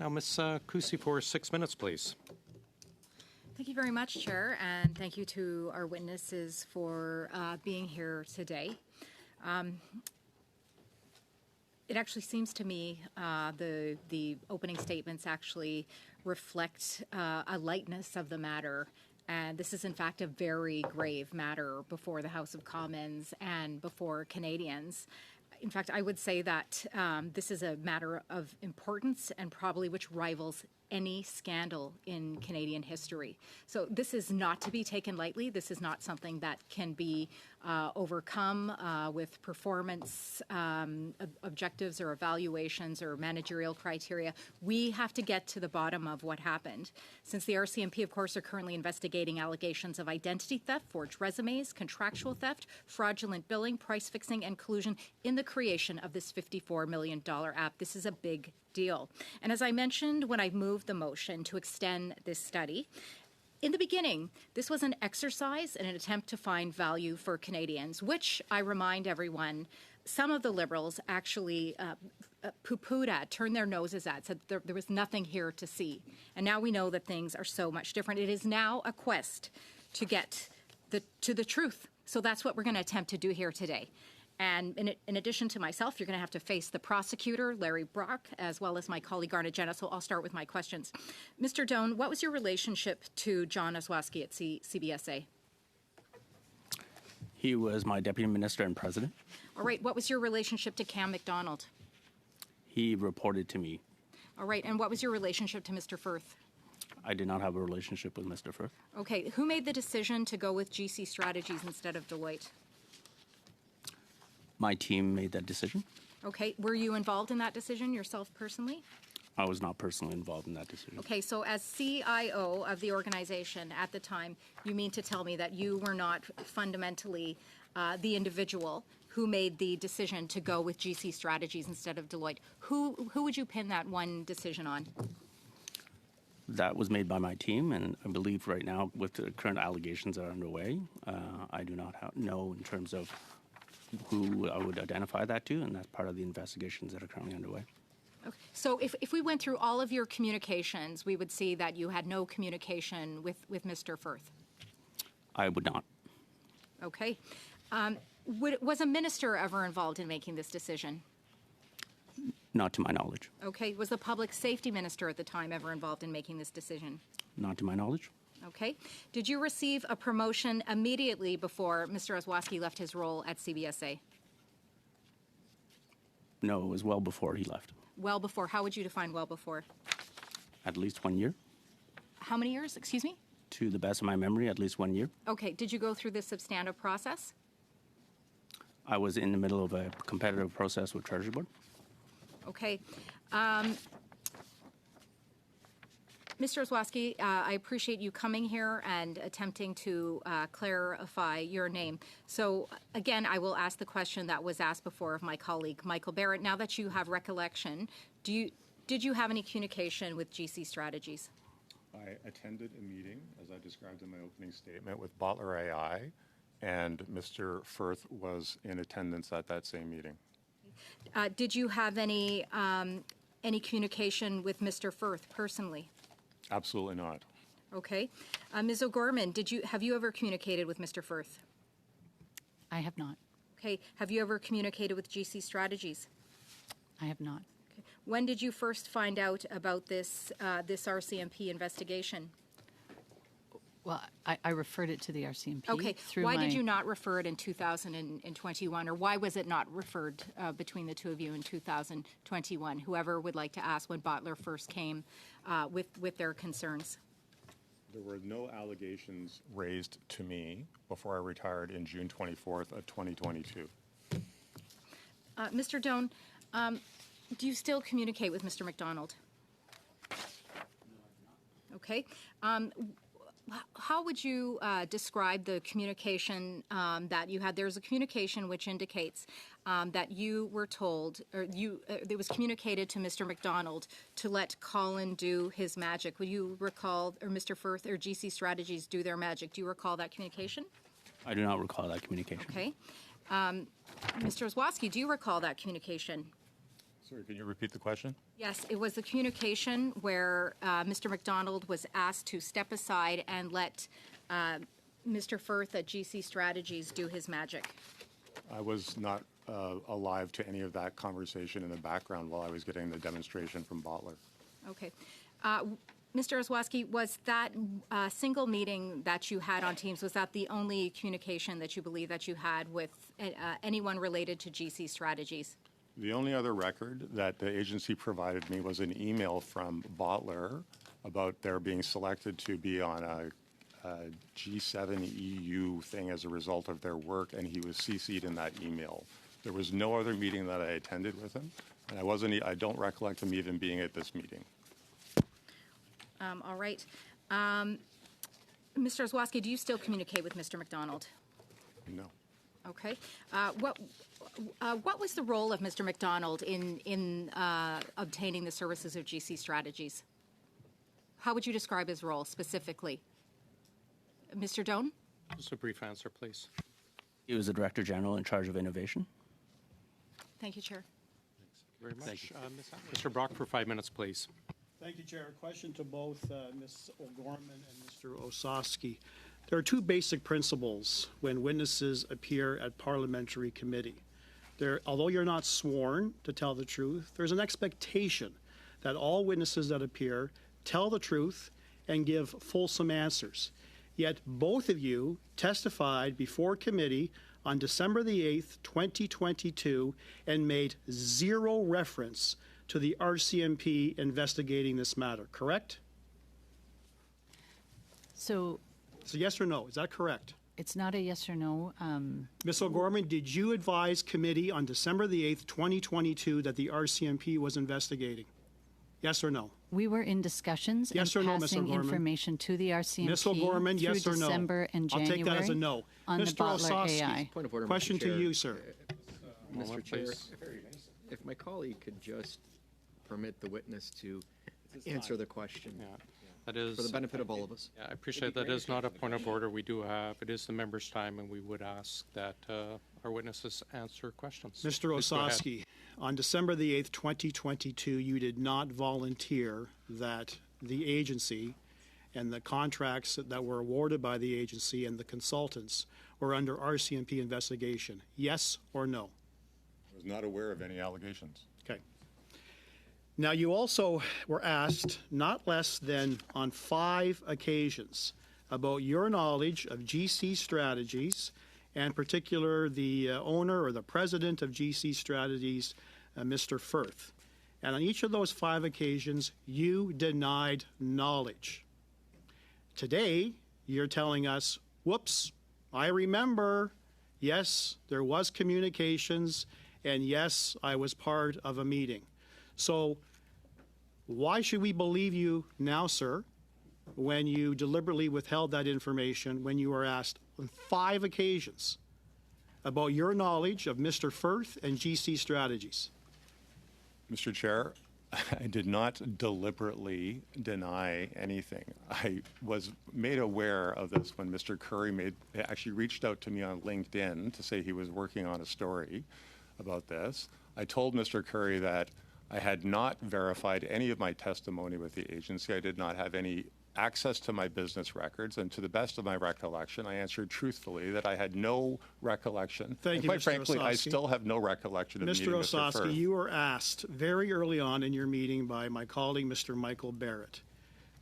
Now, Ms. Kusi, for 6 minutes, please. Thank you very much, Chair, and thank you to our witnesses for being here today. It actually seems to me the opening statements actually reflect a lightness of the matter. And this is, in fact, a very grave matter before the House of Commons and before Canadians. In fact, I would say that this is a matter of importance and probably which rivals any scandal in Canadian history. So this is not to be taken lightly. This is not something that can be overcome with performance objectives or evaluations or managerial criteria. We have to get to the bottom of what happened. Since the RCMP, of course, are currently investigating allegations of identity theft, forged resumes, contractual theft, fraudulent billing, price fixing, and collusion in the creation of this $54 million app. This is a big deal. And as I mentioned when I moved the motion to extend this study, in the beginning, this was an exercise in an attempt to find value for Canadians, which I remind everyone, some of the Liberals actually poo-pooed at, turned their noses at, said there was nothing here to see. And now we know that things are so much different. It is now a quest to get to the truth. So that's what we're going to attempt to do here today. And in addition to myself, you're going to have to face the prosecutor, Larry Brock, as well as my colleague, Arna Jenna. So I'll start with my questions. Mr. Doan, what was your relationship to John Oswaski at CBSA? He was my deputy minister and president. All right. What was your relationship to Cam McDonald? He reported to me. All right. And what was your relationship to Mr. Firth? I did not have a relationship with Mr. Firth. Okay. Who made the decision to go with GC Strategies instead of Deloitte? My team made that decision. Okay. Were you involved in that decision yourself personally? I was not personally involved in that decision. Okay. So as CIO of the organization at the time, you mean to tell me that you were not fundamentally the individual who made the decision to go with GC Strategies instead of Deloitte? Who would you pin that one decision on? That was made by my team, and I believe right now, with the current allegations that are underway, I do not know in terms of who I would identify that to, and that's part of the investigations that are currently underway. Okay. So if we went through all of your communications, we would see that you had no communication with Mr. Firth. I would not. Okay. Was a minister ever involved in making this decision? Not to my knowledge. Okay. Was the public safety minister at the time ever involved in making this decision? Not to my knowledge. Okay. Did you receive a promotion immediately before Mr. Oswaski left his role at CBSA? No, it was well before he left. Well before. How would you define well before? At least 1 year. How many years? Excuse me? To the best of my memory, at least 1 year. Okay. Did you go through this substantive process? I was in the middle of a competitive process with Treasury Board. Okay. Mr. Oswaski, I appreciate you coming here and attempting to clarify your name. So again, I will ask the question that was asked before of my colleague, Michael Barrett. Now that you have recollection, did you have any communication with GC Strategies? I attended a meeting, as I described in my opening statement, with Bottler AI, and Mr. Firth was in attendance at that same meeting. Did you have any communication with Mr. Firth personally? Absolutely not. Okay. Ms. O'Gorman, have you ever communicated with Mr. Firth? I have not. Okay. Have you ever communicated with GC Strategies? I have not. Okay. When did you first find out about this RCMP investigation? Well, I referred it to the RCMP. Okay. Why did you not refer it in 2021, or why was it not referred between the two of you in 2021? Whoever would like to ask when Bottler first came with their concerns. There were no allegations raised to me before I retired in June 24th of 2022. Mr. Doan, do you still communicate with Mr. McDonald? Okay. How would you describe the communication that you had? There's a communication which indicates that you were told, or it was communicated to Mr. McDonald to let Colin do his magic. Would you recall, or Mr. Firth or GC Strategies do their magic? Do you recall that communication? I do not recall that communication. Okay. Mr. Oswaski, do you recall that communication? Sorry, can you repeat the question? Yes, it was the communication where Mr. McDonald was asked to step aside and let Mr. Firth at GC Strategies do his magic. I was not alive to any of that conversation in the background while I was getting the demonstration from Bottler. Okay. Mr. Oswaski, was that single meeting that you had on Teams, was that the only communication that you believe that you had with anyone related to GC Strategies? The only other record that the agency provided me was an email from Bottler about their being selected to be on a G7 EU thing as a result of their work, and he was CC'd in that email. There was no other meeting that I attended with him, and I don't recollect him even being at this meeting. All right. Mr. Oswaski, do you still communicate with Mr. McDonald? No. Okay. What was the role of Mr. McDonald in obtaining the services of GC Strategies? How would you describe his role specifically? Mr. Doan? Just a brief answer, please. He was the Director General in charge of innovation. Thank you, Chair. Very much. Mr. Brock, for 5 minutes, please. Thank you, Chair. A question to both Ms. O'Gorman and Mr. Osowski. There are two basic principles when witnesses appear at parliamentary committee. Although you're not sworn to tell the truth, there's an expectation that all witnesses that appear tell the truth and give fulsome answers. Yet both of you testified before committee on December the 8th, 2022, and made zero reference to the RCMP investigating this matter, correct? So So yes or no, is that correct? it's not a yes or no. Ms. O'Gorman, did you advise committee on December the 8th, 2022 that the RCMP was investigating? Yes or no? We were in discussions Yes and or no, Ms. passing O'Gorman? information to the RCMP Ms. O'Gorman, through yes or no? December and January. I'll take that as a no. On the Mr. Bottler Osowski. AI. Point of order, Mr. Question to Chair. you, sir. Mr. Chair, please. if my colleague could just permit the witness to answer the question Yeah, that is. for the benefit of all of us. Yeah, I appreciate that is not a point of order. We do have, it is the member's time, and we would ask that our witnesses answer questions. Mr. Please go ahead. Osowski, on December the 8th, 2022, you did not volunteer that the agency and the contracts that were awarded by the agency and the consultants were under RCMP investigation. Yes or no? I was not aware of any allegations. Okay. Now, you also were asked not less than on 5 occasions about your knowledge of GC Strategies, and in particular the owner or the president of GC Strategies, Mr. Firth. And on each of those 5 occasions, you denied knowledge. Today, you're telling us, whoops, I remember, yes, there was communications, and yes, I was part of a meeting. So why should we believe you now, sir, when you deliberately withheld that information when you were asked on 5 occasions about your knowledge of Mr. Firth and GC Strategies? Mr. Chair, I did not deliberately deny anything. I was made aware of this when Mr. Curry actually reached out to me on LinkedIn to say he was working on a story about this. I told Mr. Curry that I had not verified any of my testimony with the agency. I did not have any access to my business records, and to the best of my recollection, I answered truthfully that I had no recollection. Thank and you, quite Mr. frankly, I Osowski. still have no recollection of meeting Mr. Mr. Firth. Osowski, you were asked very early on in your meeting by my colleague, Mr. Michael Barrett.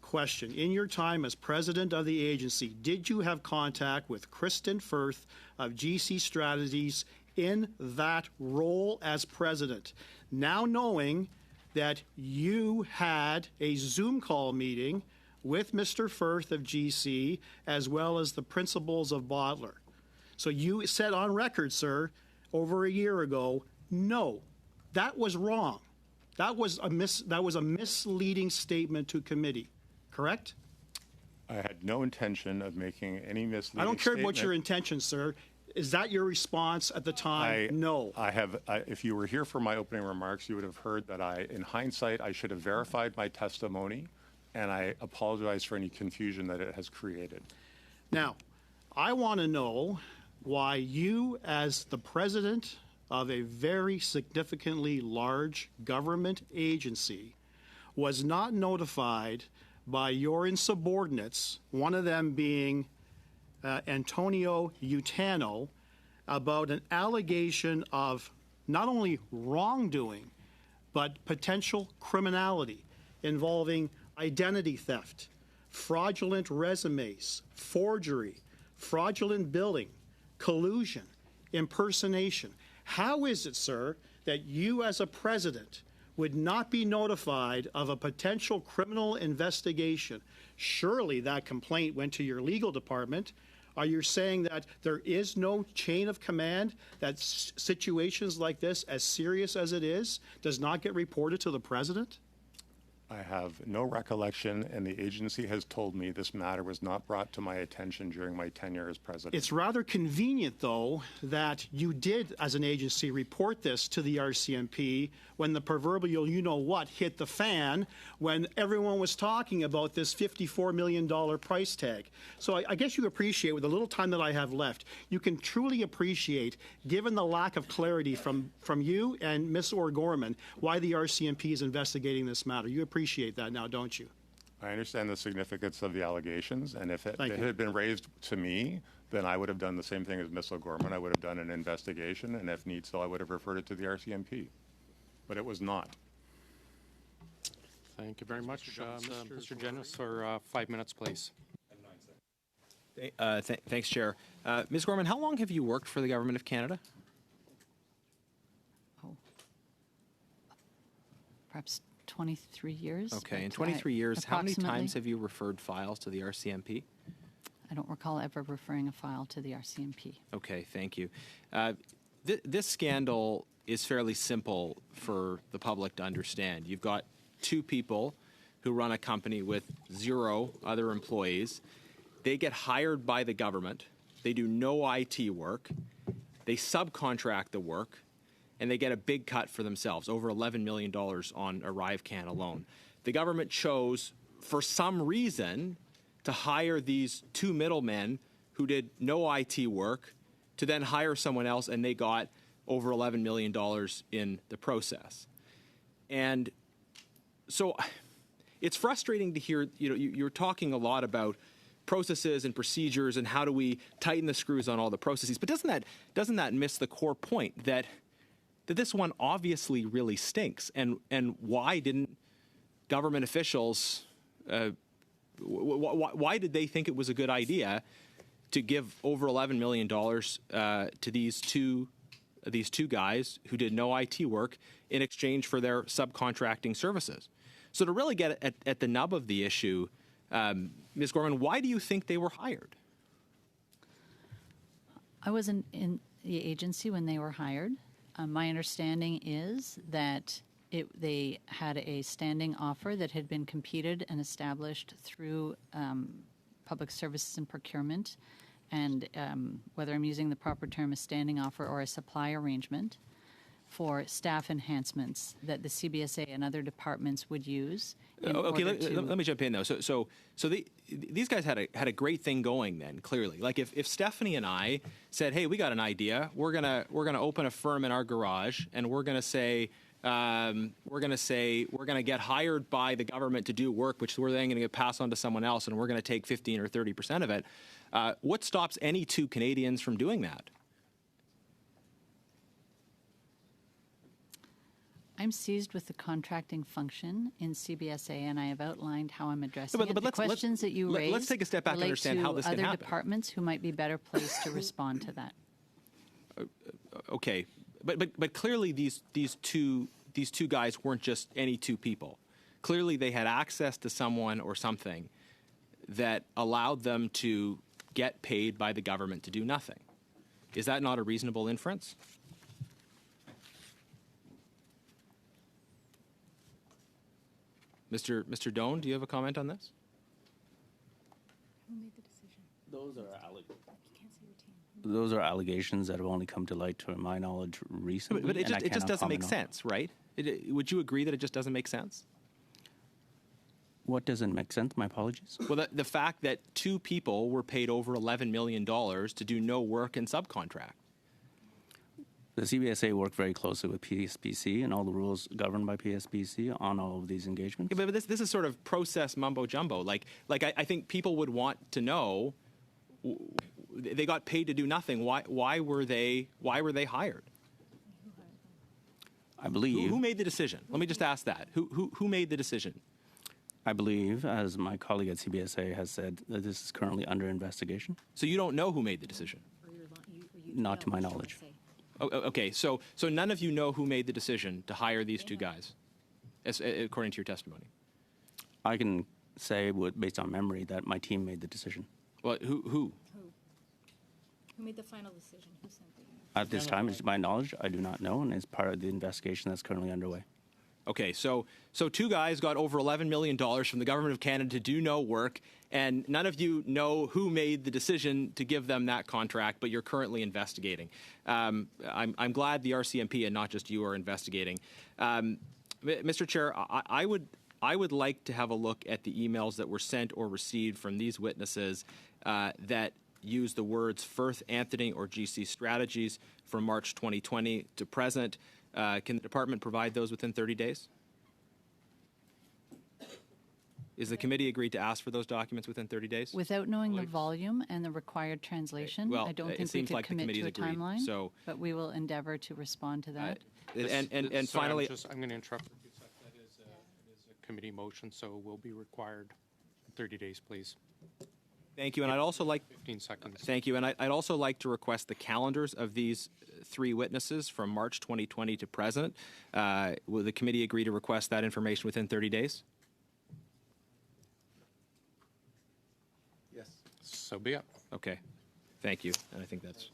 Question, in your time as president of the agency, did you have contact with Kristen Firth of GC Strategies in that role as president? Now knowing that you had a Zoom call meeting with Mr. Firth of GC as well as the principals of Bottler. So you said on record, sir, over a year ago, no, that was wrong. That was a misleading statement to committee, correct? I had no intention of making any misleading I don't care statement. what your intention, sir. Is that your response at the time? No. If you were here for my opening remarks, you would have heard that in hindsight, I should have verified my testimony, and I apologize for any confusion that it has created. Now, I want to know why you, as the president of a very significantly large government agency was not notified by your insubordinates, one of them being Antonio Utano, about an allegation of not only wrongdoing, but potential criminality involving identity theft, fraudulent resumes, forgery, fraudulent billing, collusion, impersonation. How is it, sir, that you as a president would not be notified of a potential criminal investigation? Surely that complaint went to your legal department. Are you saying that there is no chain of command, that situations like this, as serious as it is, does not get reported to the president? I have no recollection, and the agency has told me this matter was not brought to my attention during my tenure as president. It's rather convenient, though, that you did, as an agency, report this to the RCMP when the proverbial you-know-what hit the fan, when everyone was talking about this $54 million price tag. So I guess you appreciate, with the little time that I have left, you can truly appreciate, given the lack of clarity from you and Ms. O'Gorman, why the RCMP is investigating this matter. You appreciate that now, don't you? I understand the significance of the allegations, and if it had been raised to me, then I would have done the same thing as Ms. O'Gorman. I would have done an investigation, and if need so, I would have referred it to the RCMP. But it was not. Thank you very much. Mr. Jennings, for 5 minutes, please. Thanks, Chair. Ms. Gorman, how long have you worked for the Government of Canada? Perhaps 23 years. Okay, in but 23 years, how many approximately. times have you referred files to the RCMP? I don't recall ever referring a file to the RCMP. Okay, thank you. This scandal is fairly simple for the public to understand. You've got two people who run a company with 0 other employees. They get hired by the government. They do no IT work. They subcontract the work, and they get a big cut for themselves, over $11 million on ArriveCAN alone. The government chose, for some reason, to hire these two middlemen who did no IT work to then hire someone else, and they got over $11 million in the process. And so it's frustrating to hear, you're talking a lot about processes and procedures and how do we tighten the screws on all the processes, but doesn't that miss the core point that this one obviously really stinks? And why didn't government officials, why did they think it was a good idea to give over $11 million to these two guys who did no IT work in exchange for their subcontracting services? So to really get at the nub of the issue, Ms. Gorman, why do you think they were hired? I wasn't in the agency when they were hired. My understanding is that they had a standing offer that had been competed and established through public services and procurement, and whether I'm using the proper term, a standing offer or a supply arrangement for staff enhancements that the CBSA and other departments would use. Okay, let me jump in though. So these guys had a great thing going then. Clearly, like if Stephanie and I said, "Hey, we got an idea. We're gonna open a firm in our garage, and we're gonna get hired by the government to do work, which we're then going to get passed on to someone else, and we're going to take 15 or 30% of it." What stops any two Canadians from doing that? I'm seized with the contracting function in CBSA, and I have outlined how I'm addressing But it. The questions that you raised let's take a step back and relate understand to how this can other happen. departments who might be better placed to respond to that. Okay, but clearly these two guys weren't just any two people. Clearly they had access to someone or something that allowed them to get paid by the government to do nothing. Is that not a reasonable inference? Mr. Doan, do you have a comment on this? Who made the decision? Those are allegations that have only come to light, to my knowledge, recently. But it and I just cannot doesn't make comment on sense, right? Would you agree that it just doesn't make sense? What doesn't make sense? My apologies. Well, the fact that two people were paid over $11 million to do no work and subcontract. The CBSA worked very closely with PSPC and all the rules governed by PSPC on all of these engagements. Yeah, but this is sort of process mumbo jumbo. I think people would want to know. They got paid to do nothing. Why were they hired? I believe. Who made the decision? Let me just ask that. Who made the decision? I believe, as my colleague at CBSA has said, that this is currently under investigation. So you don't know who made the decision? Not to my knowledge. Oh, okay, so none of you know who made the decision to hire these two guys, according to your testimony. I can say, based on memory, that my team made the decision. Well, who? Who made the final decision? Who sent the email? At this time, to my knowledge, I do not know, and it's part of the investigation that's currently underway. Okay, so two guys got over $11 million from the government of Canada to do no work, and none of you know who made the decision to give them that contract, but you're currently investigating. I'm glad the RCMP and not just you are investigating. Mr. Chair, I would like to have a look at the emails that were sent or received from these witnesses that use the words Firth Anthony or GC Strategies from March 2020 to present. Can the department provide those within 30 days? Is the committee agreed to ask for those documents within 30 days? Without knowing the volume and the required translation, Well, I don't it think we seems could like the commit to a committee's agreed, timeline, so- but we will endeavor to respond to that. And Sorry, finally, I'm going to interrupt. That is a committee motion, so will be required 30 days, please. thank you. And I'd also like 15 seconds. Thank you. And I'd also like to request the calendars of these three witnesses from March 2020 to present. Will the committee agree to request that information within 30 days? Yes. So be it. Okay. Thank you. And I think that's